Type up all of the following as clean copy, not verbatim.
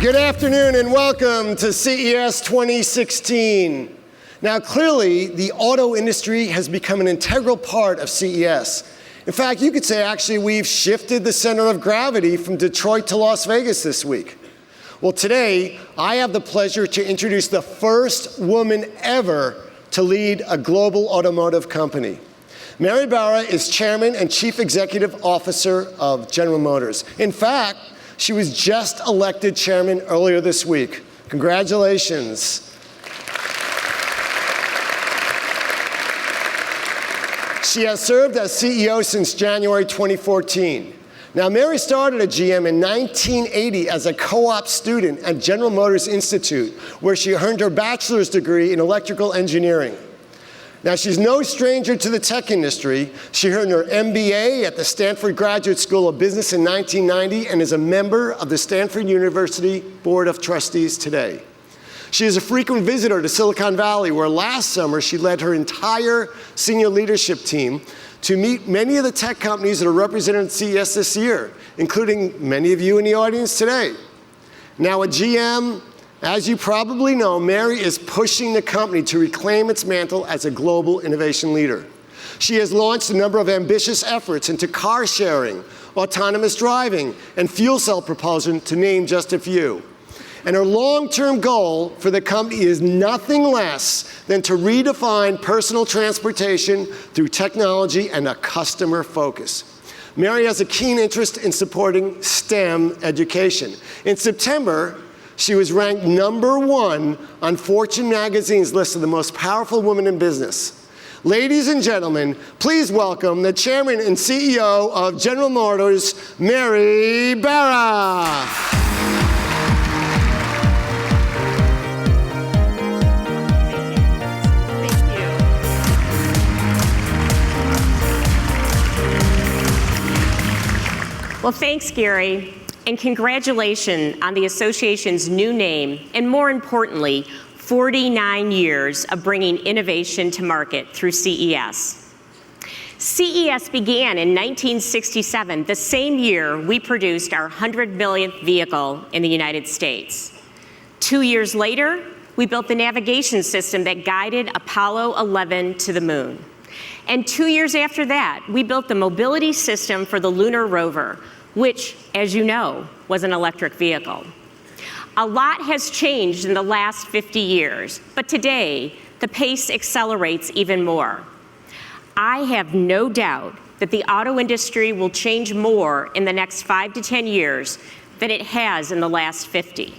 Good afternoon and welcome to CES 2016. Now clearly, the auto industry has become an integral part of CES. In fact, you could say actually we've shifted the center of gravity from Detroit to Las Vegas this week. Well, today, I have the pleasure to introduce the first woman ever to lead a global automotive company. Mary Barra is Chairman and Chief Executive Officer of General Motors. In fact, she was just elected Chairman earlier this week. Congratulations. She has served as CEO since January 2014. Now, Mary started at GM in 1980 as a co-op student at General Motors Institute, where she earned her bachelor's degree in electrical engineering. Now, she's no stranger to the tech industry. She earned her MBA at the Stanford Graduate School of Business in 1990 and is a member of the Stanford University Board of Trustees today. She is a frequent visitor to Silicon Valley, where last summer she led her entire senior leadership team to meet many of the tech companies that are represented at CES this year, including many of you in the audience today. Now at GM, as you probably know, Mary is pushing the company to reclaim its mantle as a global innovation leader. She has launched a number of ambitious efforts into car sharing, autonomous driving, and fuel cell propulsion, to name just a few. And her long-term goal for the company is nothing less than to redefine personal transportation through technology and a customer focus. Mary has a keen interest in supporting STEM education. In September, she was ranked #1 on Fortune magazine's list of the most powerful women in business. Ladies and gentlemen, please welcome the Chairman and CEO of General Motors, Mary Barra. Well, thanks, Gary, and congratulations on the association's new name, and more importantly, 49 years of bringing innovation to market through CES. CES began in 1967, the same year we produced our 100 millionth vehicle in the United States. 2 years later, we built the navigation system that guided Apollo 11 to the moon. And 2 years after that, we built the mobility system for the lunar rover, which, as you know, was an electric vehicle. A lot has changed in the last 50 years, but today, the pace accelerates even more. I have no doubt that the auto industry will change more in the next 5 to 10 years than it has in the last 50.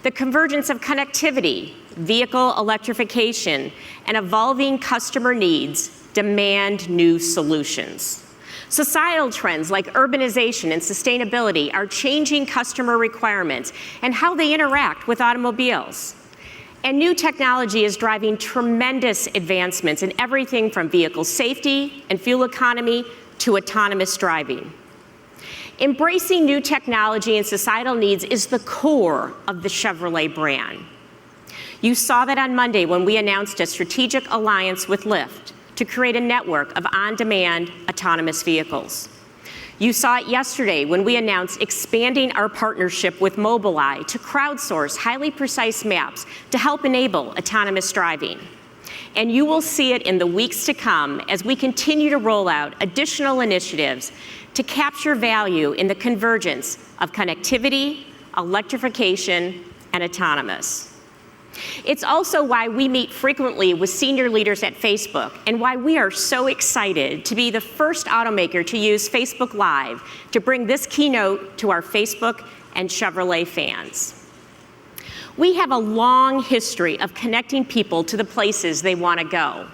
The convergence of connectivity, vehicle electrification, and evolving customer needs demand new solutions. Societal trends like urbanization and sustainability are changing customer requirements and how they interact with automobiles. And new technology is driving tremendous advancements in everything from vehicle safety and fuel economy to autonomous driving. Embracing new technology and societal needs is the core of the Chevrolet brand. You saw that on Monday when we announced a strategic alliance with Lyft to create a network of on-demand autonomous vehicles. You saw it yesterday when we announced expanding our partnership with Mobileye to crowdsource highly precise maps to help enable autonomous driving. And you will see it in the weeks to come as we continue to roll out additional initiatives to capture value in the convergence of connectivity, electrification, and autonomous. It's also why we meet frequently with senior leaders at Facebook and why we are so excited to be the first automaker to use Facebook Live to bring this keynote to our Facebook and Chevrolet fans. We have a long history of connecting people to the places they want to go.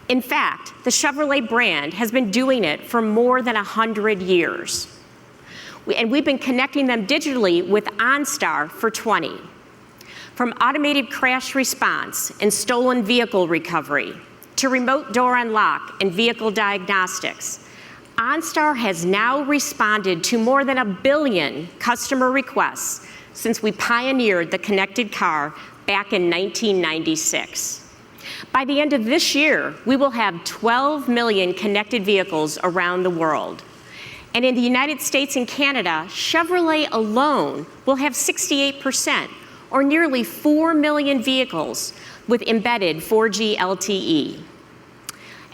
In fact, the Chevrolet brand has been doing it for more than 100 years. And we've been connecting them digitally with OnStar for 20. From automated crash response and stolen vehicle recovery to remote door unlock and vehicle diagnostics, OnStar has now responded to more than 1 billion customer requests since we pioneered the connected car back in 1996. By the end of this year, we will have 12 million connected vehicles around the world. And in the United States and Canada, Chevrolet alone will have 68%, or nearly 4 million vehicles with embedded 4G LTE.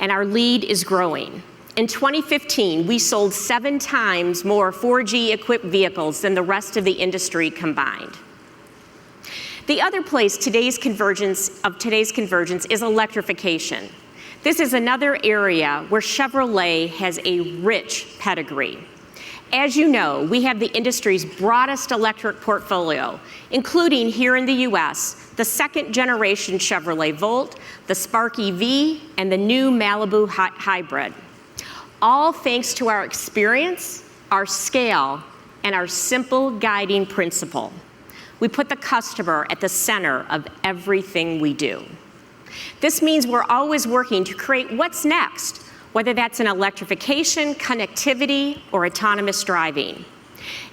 And our lead is growing. In 2015, we sold 7 times more 4G equipped vehicles than the rest of the industry combined. The other place today's convergence is electrification. This is another area where Chevrolet has a rich pedigree. As you know, we have the industry's broadest electric portfolio, including here in the US, the second generation Chevrolet Volt, the Spark EV, and the new Malibu Hybrid. All thanks to our experience, our scale, and our simple guiding principle. We put the customer at the center of everything we do. This means we're always working to create what's next, whether that's in electrification, connectivity, or autonomous driving.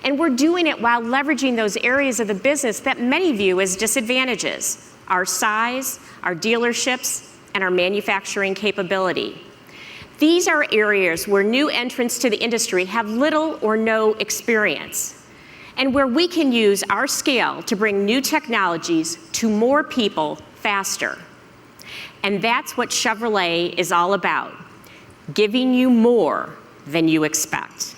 And we're doing it while leveraging those areas of the business that many view as disadvantages: our size, our dealerships, and our manufacturing capability. These are areas where new entrants to the industry have little or no experience, and where we can use our scale to bring new technologies to more people faster. And that's what Chevrolet is all about: giving you more than you expect.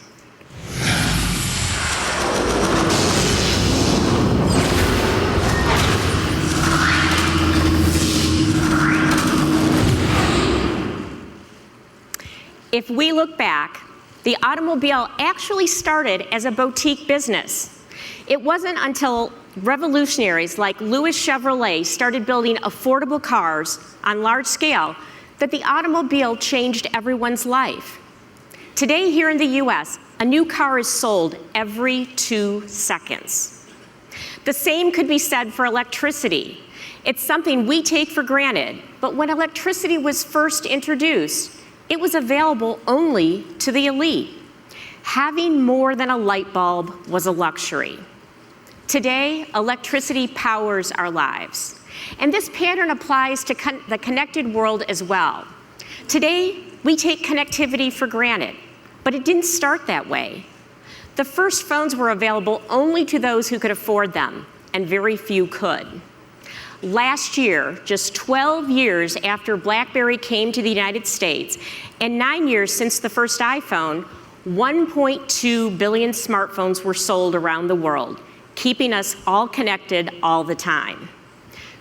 If we look back, the automobile actually started as a boutique business. It wasn't until revolutionaries like Louis Chevrolet started building affordable cars on large scale that the automobile changed everyone's life. Today here in the US, a new car is sold every 2 seconds. The same could be said for electricity. It's something we take for granted, but when electricity was first introduced, it was available only to the elite. Having more than a light bulb was a luxury. Today, electricity powers our lives. And this pattern applies to the connected world as well. Today, we take connectivity for granted, but it didn't start that way. The first phones were available only to those who could afford them, and very few could. Last year, just 12 years after BlackBerry came to the United States, and 9 years since the first iPhone, 1.2 billion smartphones were sold around the world, keeping us all connected all the time.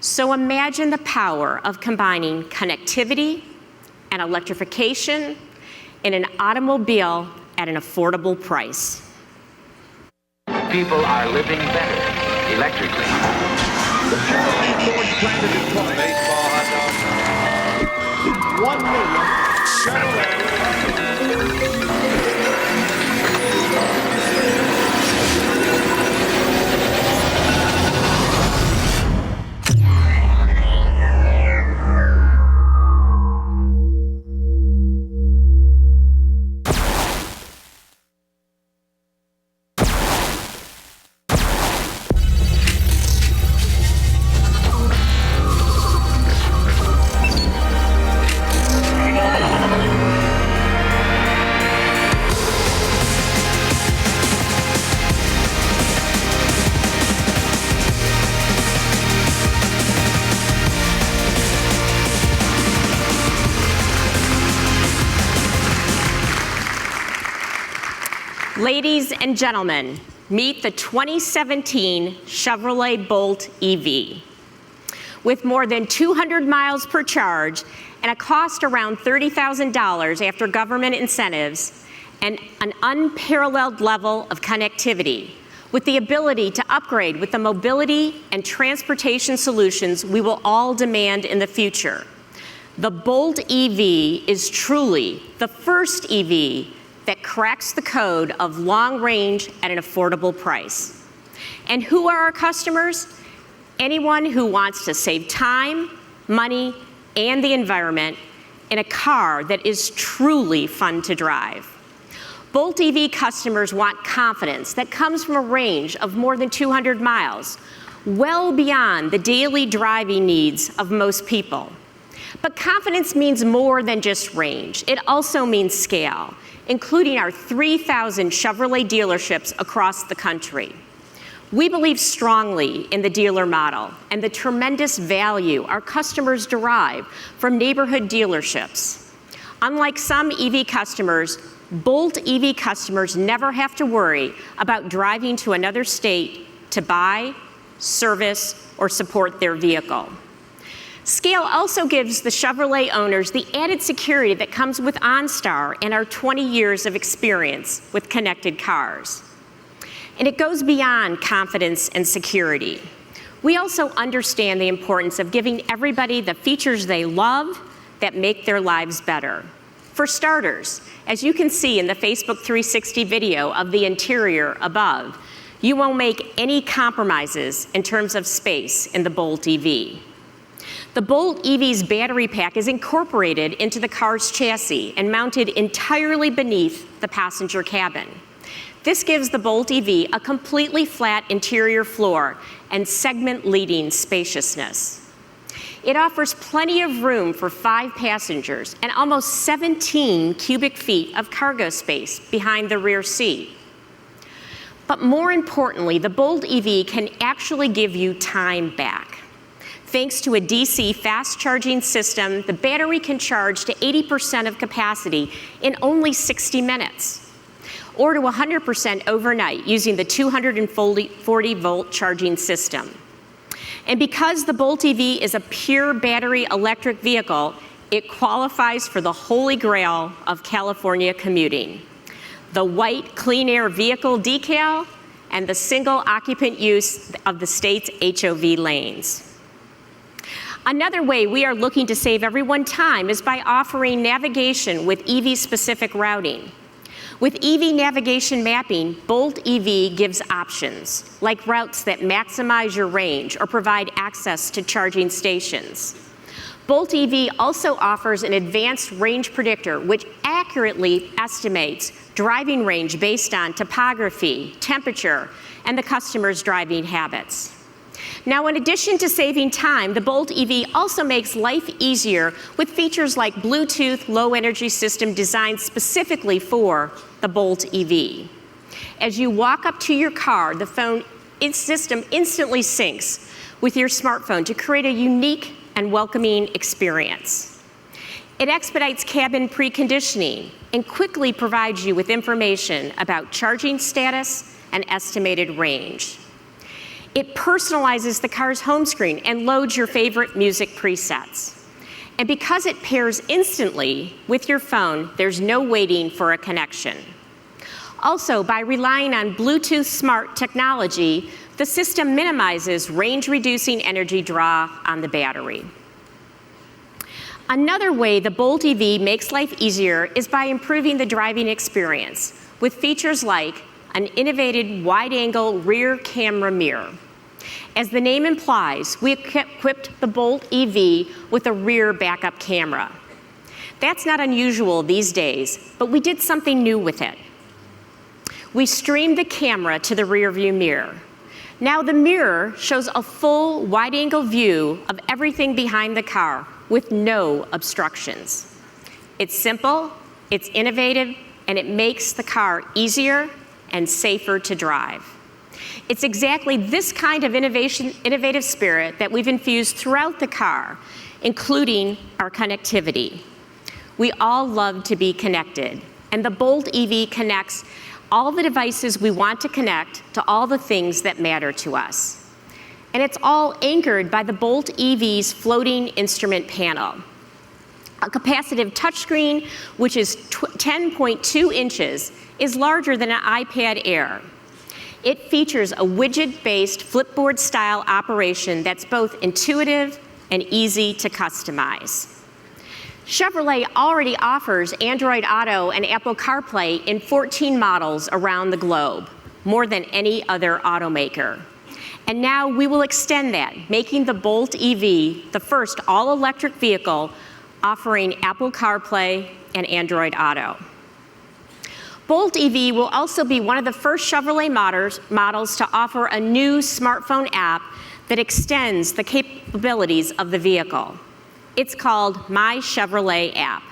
So imagine the power of combining connectivity and electrification in an automobile at an affordable price. People are living better electrically. The Chevrolet Ford plant in Detroit. Baseball hot dog. 1 million Chevrolet. Ladies and gentlemen, meet the 2017 Chevrolet Bolt EV. With more than 200 miles per charge and a cost around $30,000 after government incentives, and an unparalleled level of connectivity, with the ability to upgrade with the mobility and transportation solutions we will all demand in the future. The Bolt EV is truly the first EV that cracks the code of long range at an affordable price. And who are our customers? Anyone who wants to save time, money, and the environment in a car that is truly fun to drive. Bolt EV customers want confidence that comes from a range of more than 200 miles, well beyond the daily driving needs of most people. But confidence means more than just range. It also means scale, including our 3,000 Chevrolet dealerships across the country. We believe strongly in the dealer model and the tremendous value our customers derive from neighborhood dealerships. Unlike some EV customers, Bolt EV customers never have to worry about driving to another state to buy, service, or support their vehicle. Scale also gives the Chevrolet owners the added security that comes with OnStar and our 20 years of experience with connected cars. And it goes beyond confidence and security. We also understand the importance of giving everybody the features they love that make their lives better. For starters, as you can see in the Facebook 360 video of the interior above, you won't make any compromises in terms of space in the Bolt EV. The Bolt EV's battery pack is incorporated into the car's chassis and mounted entirely beneath the passenger cabin. This gives the Bolt EV a completely flat interior floor and segment-leading spaciousness. It offers plenty of room for 5 passengers and almost 17 cubic feet of cargo space behind the rear seat. But more importantly, the Bolt EV can actually give you time back. Thanks to a DC fast charging system, the battery can charge to 80% of capacity in only 60 minutes, or to 100% overnight using the 240-volt charging system. And because the Bolt EV is a pure battery electric vehicle, it qualifies for the holy grail of California commuting: the white clean air vehicle decal and the single occupant use of the state's HOV lanes. Another way we are looking to save everyone time is by offering navigation with EV-specific routing. With EV navigation mapping, Bolt EV gives options, like routes that maximize your range or provide access to charging stations. Bolt EV also offers an advanced range predictor, which accurately estimates driving range based on topography, temperature, and the customer's driving habits. Now, in addition to saving time, the Bolt EV also makes life easier with features like Bluetooth Low Energy System designed specifically for the Bolt EV. As you walk up to your car, the phone system instantly syncs with your smartphone to create a unique and welcoming experience. It expedites cabin preconditioning and quickly provides you with information about charging status and estimated range. It personalizes the car's home screen and loads your favorite music presets. And because it pairs instantly with your phone, there's no waiting for a connection. Also, by relying on Bluetooth Smart technology, the system minimizes range-reducing energy draw on the battery. Another way the Bolt EV makes life easier is by improving the driving experience with features like an innovative wide-angle rear camera mirror. As the name implies, we equipped the Bolt EV with a rear backup camera. That's not unusual these days, but we did something new with it. We streamed the camera to the rearview mirror. Now the mirror shows a full wide-angle view of everything behind the car with no obstructions. It's simple, it's innovative, and it makes the car easier and safer to drive. It's exactly this kind of innovative spirit that we've infused throughout the car, including our connectivity. We all love to be connected, and the Bolt EV connects all the devices we want to connect to all the things that matter to us. And it's all anchored by the Bolt EV's floating instrument panel, a capacitive touchscreen, which is 10.2 inches, is larger than an iPad Air. It features a widget-based flipboard-style operation that's both intuitive and easy to customize. Chevrolet already offers Android Auto and Apple CarPlay in 14 models around the globe, more than any other automaker. And now we will extend that, making the Bolt EV the first all-electric vehicle offering Apple CarPlay and Android Auto. Bolt EV will also be one of the first Chevrolet models to offer a new smartphone app that extends the capabilities of the vehicle. It's called My Chevrolet app,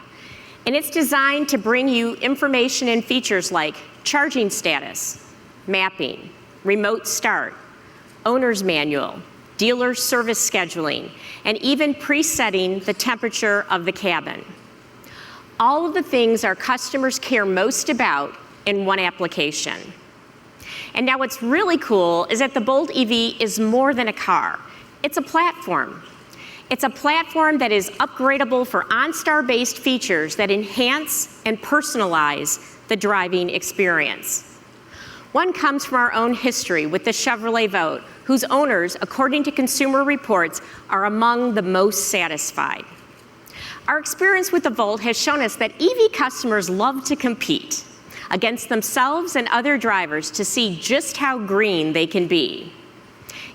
and it's designed to bring you information and features like charging status, mapping, remote start, owner's manual, dealer service scheduling, and even presetting the temperature of the cabin. All of the things our customers care most about in one application. And now what's really cool is that the Bolt EV is more than a car. It's a platform. It's a platform that is upgradable for OnStar-based features that enhance and personalize the driving experience. One comes from our own history with the Chevrolet Vote, whose owners, according to Consumer Reports, are among the most satisfied. Our experience with the Volt has shown us that EV customers love to compete against themselves and other drivers to see just how green they can be.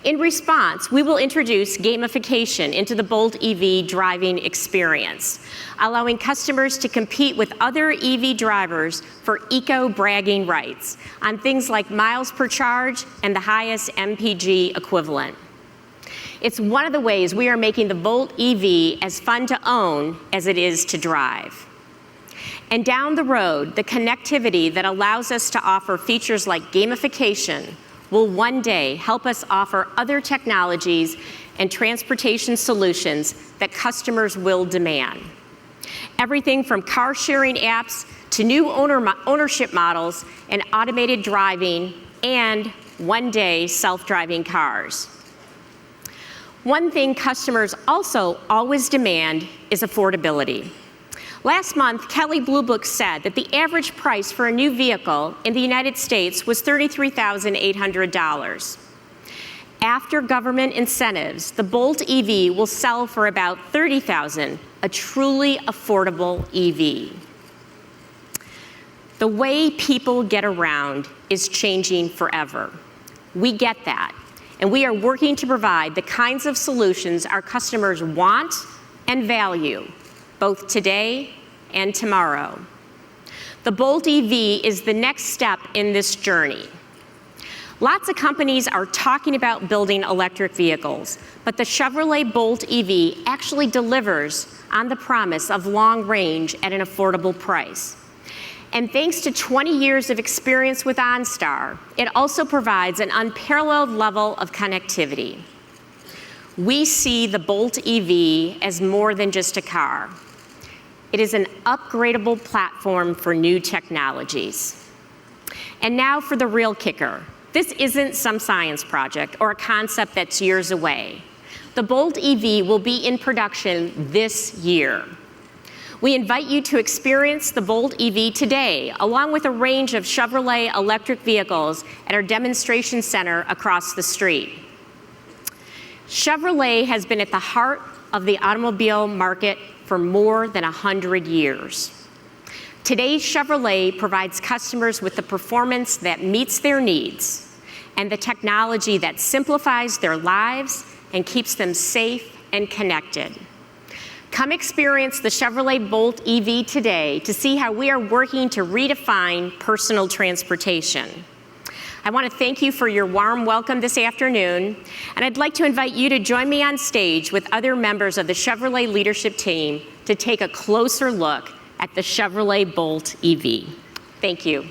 In response, we will introduce gamification into the Bolt EV driving experience, allowing customers to compete with other EV drivers for eco-bragging rights on things like miles per charge and the highest MPG equivalent. It's one of the ways we are making the Bolt EV as fun to own as it is to drive. And down the road, the connectivity that allows us to offer features like gamification will one day help us offer other technologies and transportation solutions that customers will demand. Everything from car sharing apps to new ownership models and automated driving and one day self-driving cars. One thing customers also always demand is affordability. Last month, Kelley Blue Book said that the average price for a new vehicle in the United States was $33,800. After government incentives, the Bolt EV will sell for about $30,000, a truly affordable EV. The way people get around is changing forever. We get that, and we are working to provide the kinds of solutions our customers want and value, both today and tomorrow. The Bolt EV is the next step in this journey. Lots of companies are talking about building electric vehicles, but the Chevrolet Bolt EV actually delivers on the promise of long range at an affordable price. And thanks to 20 years of experience with OnStar, it also provides an unparalleled level of connectivity. We see the Bolt EV as more than just a car. It is an upgradable platform for new technologies. And now for the real kicker. This isn't some science project or a concept that's years away. The Bolt EV will be in production this year. We invite you to experience the Bolt EV today, along with a range of Chevrolet electric vehicles at our demonstration center across the street. Chevrolet has been at the heart of the automobile market for more than 100 years. Today's Chevrolet provides customers with the performance that meets their needs and the technology that simplifies their lives and keeps them safe and connected. Come experience the Chevrolet Bolt EV today to see how we are working to redefine personal transportation. I want to thank you for your warm welcome this afternoon, and I'd like to invite you to join me on stage with other members of the Chevrolet leadership team to take a closer look at the Chevrolet Bolt EV. Thank you.